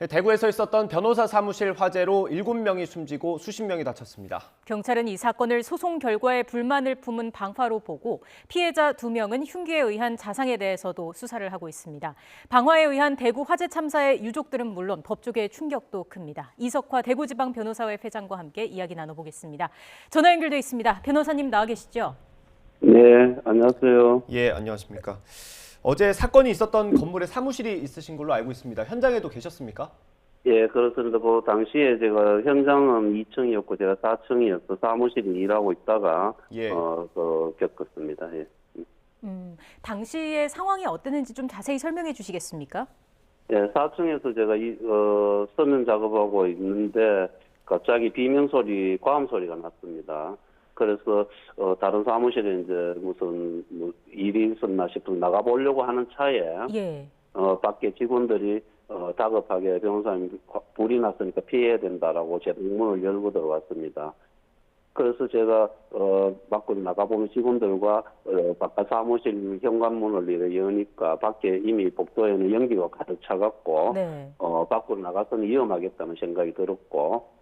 대구에서 있었던 변호사 사무실 화재로 7명이 숨지고 수십 명이 다쳤습니다. 경찰은 이 사건을 소송 결과에 불만을 품은 방화로 보고 피해자 2명은 흉기에 의한 자상에 대해서도 수사를 하고 있습니다. 방화에 의한 대구 화재 참사의 유족들은 물론 법조계의 충격도 큽니다. 이석화 대구지방변호사회 회장과 함께 이야기 나눠보겠습니다. 전화 연결돼 있습니다. 변호사님 나와 계시죠? 네, 안녕하세요. 예, 안녕하십니까. 어제 사건이 있었던 건물에 사무실이 있으신 걸로 알고 있습니다. 현장에도 계셨습니까? 예, 그렇습니다. 그 당시에 제가 현장은 2층이었고 제가 4층이어서 사무실에 일하고 있다가 예. 겪었습니다. 예. 당시의 상황이 어땠는지 좀 자세히 설명해 주시겠습니까? 예, 4층에서 제가 서면 작업하고 있는데 갑자기 비명 소리, 과음 소리가 났습니다. 그래서 다른 사무실에 이제 무슨 일이 있었나 싶어서 나가보려고 하는 차에 예. 밖에 직원들이 다급하게 변호사님 불이 났으니까 피해야 된다라고 제 문을 열고 들어왔습니다. 그래서 제가 밖으로 나가보면 직원들과 바깥 사무실 현관문을 이렇게 여니까 밖에 이미 복도에는 연기가 가득 차갖고 네. 밖으로 나가서는 위험하겠다는 생각이 들었고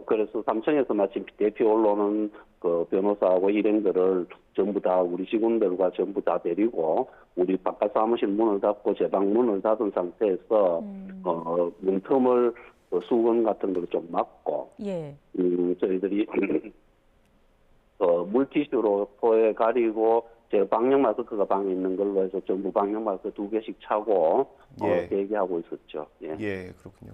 그래서 3층에서 마침 대피 올라오는 그 변호사하고 일행들을 전부 다 우리 직원들과 전부 다 데리고 우리 바깥 사무실 문을 닫고 제 방 문을 닫은 상태에서 문틈을 수건 같은 걸 좀 막고 예. 저희들이 물티슈로 코에 가리고 제 방역 마스크가 방에 있는 걸로 해서 전부 방역 마스크 2개씩 차고 예. 대기하고 있었죠. 예. 예, 그렇군요.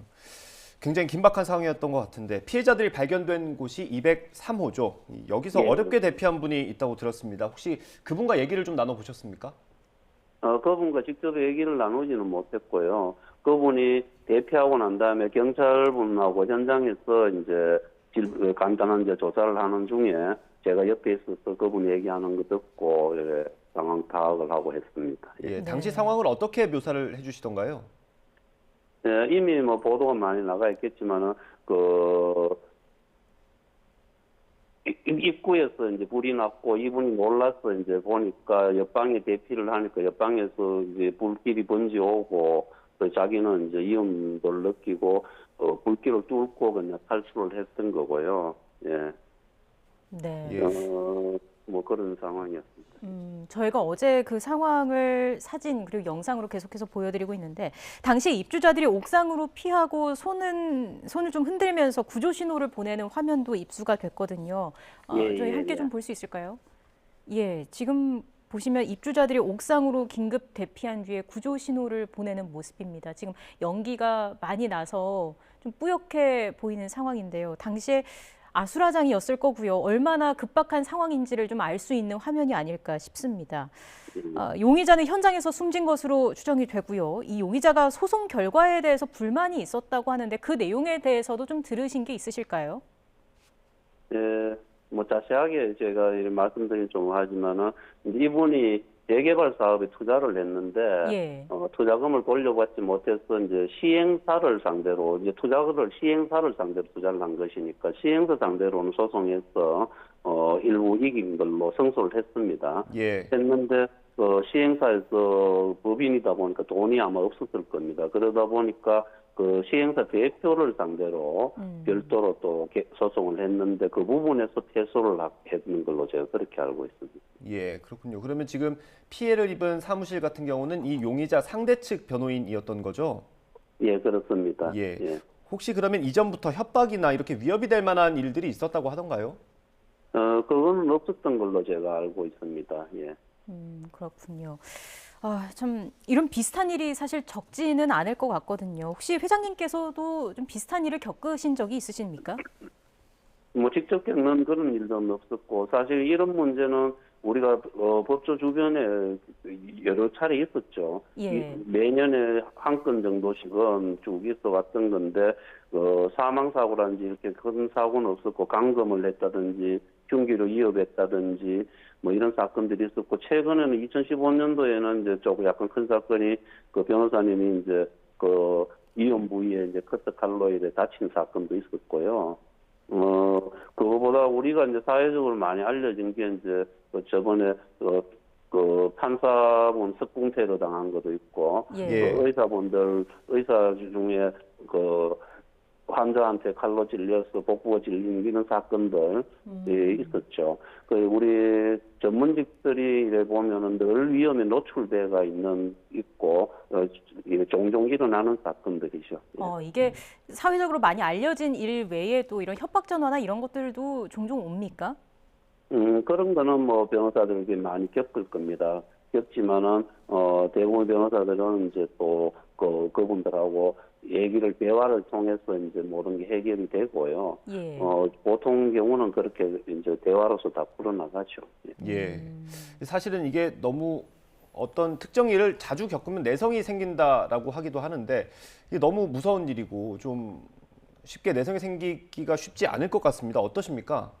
굉장히 긴박한 상황이었던 것 같은데 피해자들이 발견된 곳이 203호죠. 여기서 예. 어렵게 대피한 분이 있다고 들었습니다. 혹시 그분과 얘기를 좀 나눠보셨습니까? 그분과 직접 얘기를 나누지는 못했고요. 그분이 대피하고 난 다음에 경찰분하고 현장에서 이제 간단한 이제 조사를 하는 중에 제가 옆에 있어서 그분 얘기하는 거 듣고 이렇게 상황 파악을 하고 했습니다. 예. 예, 당시 상황을 어떻게 묘사를 해주시던가요? 예, 이미 뭐 보도가 많이 나가 있겠지만은 입구에서 이제 불이 났고 이분이 몰라서 이제 보니까 옆방에 대피를 하니까 옆방에서 이제 불길이 번지오고 또 자기는 이제 위험도를 느끼고 불길을 뚫고 그냥 탈출을 했던 거고요. 예. 네. 예. 뭐 그런 상황이었습니다. 저희가 어제 그 상황을 사진 그리고 영상으로 계속해서 보여드리고 있는데 당시 입주자들이 옥상으로 피하고 손을 좀 흔들면서 구조 신호를 보내는 화면도 입수가 됐거든요. 저희 함께 좀 볼 수 있을까요? 예, 지금 보시면 입주자들이 옥상으로 긴급 대피한 뒤에 구조 신호를 보내는 모습입니다. 지금 연기가 많이 나서 좀 뿌옇게 보이는 상황인데요. 당시에 아수라장이었을 거고요. 얼마나 급박한 상황인지를 좀 알 수 있는 화면이 아닐까 싶습니다. 용의자는 현장에서 숨진 것으로 추정이 되고요. 이 용의자가 소송 결과에 대해서 불만이 있었다고 하는데 그 내용에 대해서도 좀 들으신 게 있으실까요? 예, 뭐 자세하게 제가 말씀드리긴 좀 하지만은 이분이 재개발 사업에 투자를 했는데 예. 투자금을 돌려받지 못해서 이제 시행사를 상대로 이제 시행사를 상대로 투자를 한 것이니까 시행사 상대로는 소송해서 일부 이긴 걸로 승소를 했습니다. 예. 했는데 시행사에서 법인이다 보니까 돈이 아마 없었을 겁니다. 그러다 보니까 그 시행사 대표를 상대로 별도로 또 소송을 했는데 그 부분에서 패소를 했는 걸로 제가 그렇게 알고 있습니다. 예, 그렇군요. 그러면 지금 피해를 입은 사무실 같은 경우는 이 용의자 상대 측 변호인이었던 거죠? 예, 그렇습니다. 예. 예. 혹시 그러면 이전부터 협박이나 이렇게 위협이 될 만한 일들이 있었다고 하던가요? 그건 없었던 걸로 제가 알고 있습니다. 예. 그렇군요. 참 이런 비슷한 일이 사실 적지는 않을 것 같거든요. 혹시 회장님께서도 좀 비슷한 일을 겪으신 적이 있으십니까? 뭐 직접 겪는 그런 일은 없었고 사실 이런 문제는 우리가 법조 주변에 여러 차례 있었죠. 예. 매년에 한 건 정도씩은 쭉 있어 왔던 건데 사망 사고라든지 이렇게 큰 사고는 없었고 감금을 했다든지 흉기로 위협했다든지 뭐 이런 사건들이 있었고 최근에는 2015년도에는 이제 조금 약간 큰 사건이 그 변호사님이 이제 그 이혼 부위에 이제 커터 칼로 이제 다친 사건도 있었고요. 그거보다 우리가 이제 사회적으로 많이 알려진 게 이제 저번에 그 판사분 석궁태도 당한 것도 있고 예. 그 의사 중에 그 환자한테 칼로 찔려서 복부가 찔리는 이런 사건들 있었죠. 그 우리 전문직들이 이래 보면은 늘 위험에 노출돼가 있고 이게 종종 일어나는 사건들이죠. 예. 이게 사회적으로 많이 알려진 일 외에도 이런 협박 전화나 이런 것들도 종종 옵니까? 그런 거는 뭐 변호사들이 많이 겪을 겁니다. 겪지만은 대부분 변호사들은 이제 또 그분들하고 얘기를 대화를 통해서 이제 모든 게 해결이 되고요. 예. 보통 경우는 그렇게 이제 대화로서 다 풀어나가죠. 예. 사실은 이게 너무 어떤 특정 일을 자주 겪으면 내성이 생긴다라고 하기도 하는데 이게 너무 무서운 일이고 좀 쉽게 내성이 생기기가 쉽지 않을 것 같습니다. 어떠십니까?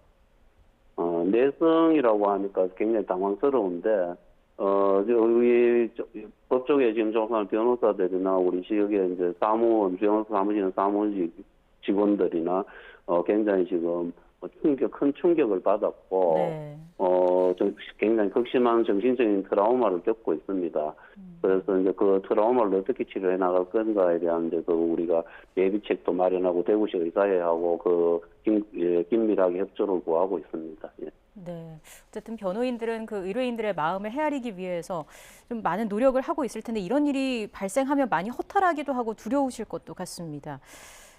내성이라고 하니까 굉장히 당황스러운데, 우리 법조계 지금 종사하는 변호사들이나 우리 지역의 이제 변호사 사무실 사무직 직원들이나 굉장히 지금 큰 충격을 받았고, 네. 굉장히 극심한 정신적인 트라우마를 겪고 있습니다. 그래서 이제 그 트라우마를 어떻게 치료해 나갈 건가에 대한 이제 그 우리가 예비책도 마련하고 대구시 의사회하고 긴밀하게 협조를 구하고 있습니다. 예. 네. 어쨌든 변호인들은 그 의뢰인들의 마음을 헤아리기 위해서 좀 많은 노력을 하고 있을 텐데 이런 일이 발생하면 많이 허탈하기도 하고 두려우실 것도 같습니다.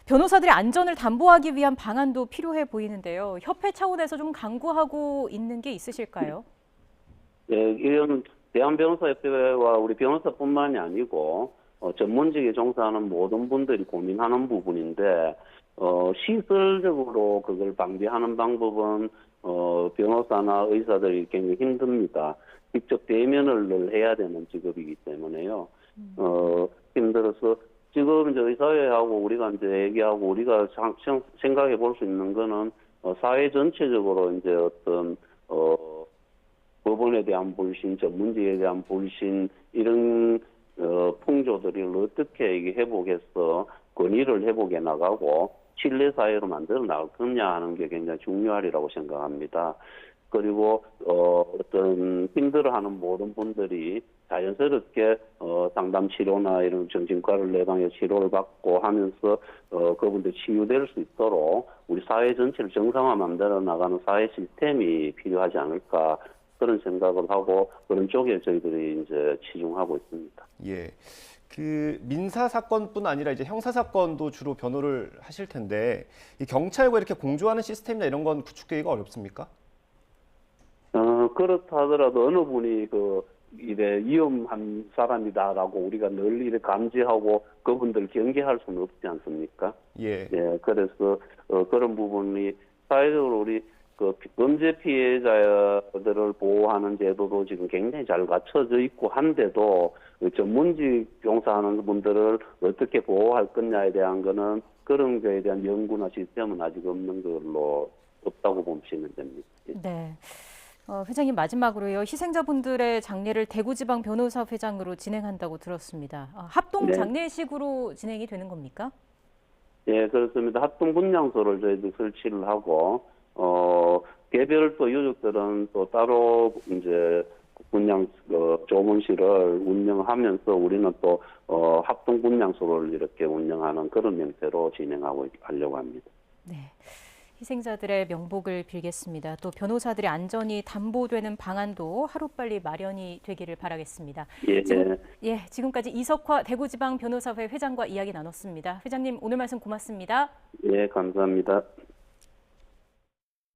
변호사들의 안전을 담보하기 위한 방안도 필요해 보이는데요. 협회 차원에서 좀 강구하고 있는 게 있으실까요? 예, 이런 대한변호사협회와 우리 변호사뿐만이 아니고 전문직에 종사하는 모든 분들이 고민하는 부분인데 시설적으로 그걸 방비하는 방법은 변호사나 의사들이 굉장히 힘듭니다. 직접 대면을 늘 해야 되는 직업이기 때문에요. 힘들어서 지금 이제 의사회하고 우리가 이제 얘기하고 우리가 생각해 볼 수 있는 거는 사회 전체적으로 이제 어떤 법원에 대한 불신, 전문직에 대한 불신 이런 풍조들을 어떻게 이게 회복해서 권위를 회복해 나가고 신뢰 사회로 만들어 나갈 거냐 하는 게 굉장히 중요하리라고 생각합니다. 그리고 어떤 힘들어하는 모든 분들이 자연스럽게 상담 치료나 이런 정신과를 내방해 치료를 받고 하면서 그분들 치유될 수 있도록 우리 사회 전체를 정상화 만들어 나가는 사회 시스템이 필요하지 않을까 그런 생각을 하고 그런 쪽에 저희들이 이제 치중하고 있습니다. 예. 그 민사 사건뿐 아니라 이제 형사 사건도 주로 변호를 하실 텐데 이 경찰과 이렇게 공조하는 시스템이나 이런 건 구축되기가 어렵습니까? 그렇다 하더라도 어느 분이 이래 위험한 사람이다라고 우리가 늘 이렇게 감지하고 그분들 경계할 수는 없지 않습니까? 예. 예, 그래서 그런 부분이 사회적으로 우리 그 범죄 피해자들을 보호하는 제도도 지금 굉장히 잘 갖춰져 있고 한데도 전문직 종사하는 분들을 어떻게 보호할 거냐에 대한 거는 그런 거에 대한 연구나 시스템은 아직 없는 걸로 없다고 보시면 됩니다. 예. 네. 회장님 마지막으로요. 희생자분들의 장례를 대구지방변호사회장으로 진행한다고 들었습니다. 합동 네. 장례식으로 진행이 되는 겁니까? 예, 그렇습니다. 합동 분향소를 저희들 설치를 하고 개별 또 유족들은 또 따로 이제 분향 조문실을 운영하면서 우리는 또 합동 분향소를 이렇게 운영하는 그런 형태로 하려고 합니다. 네. 희생자들의 명복을 빌겠습니다. 또 변호사들의 안전이 담보되는 방안도 하루빨리 마련이 되기를 바라겠습니다. 예. 지금까지 이석화 대구지방변호사회 회장과 이야기 나눴습니다. 회장님 오늘 말씀 고맙습니다. 예, 감사합니다.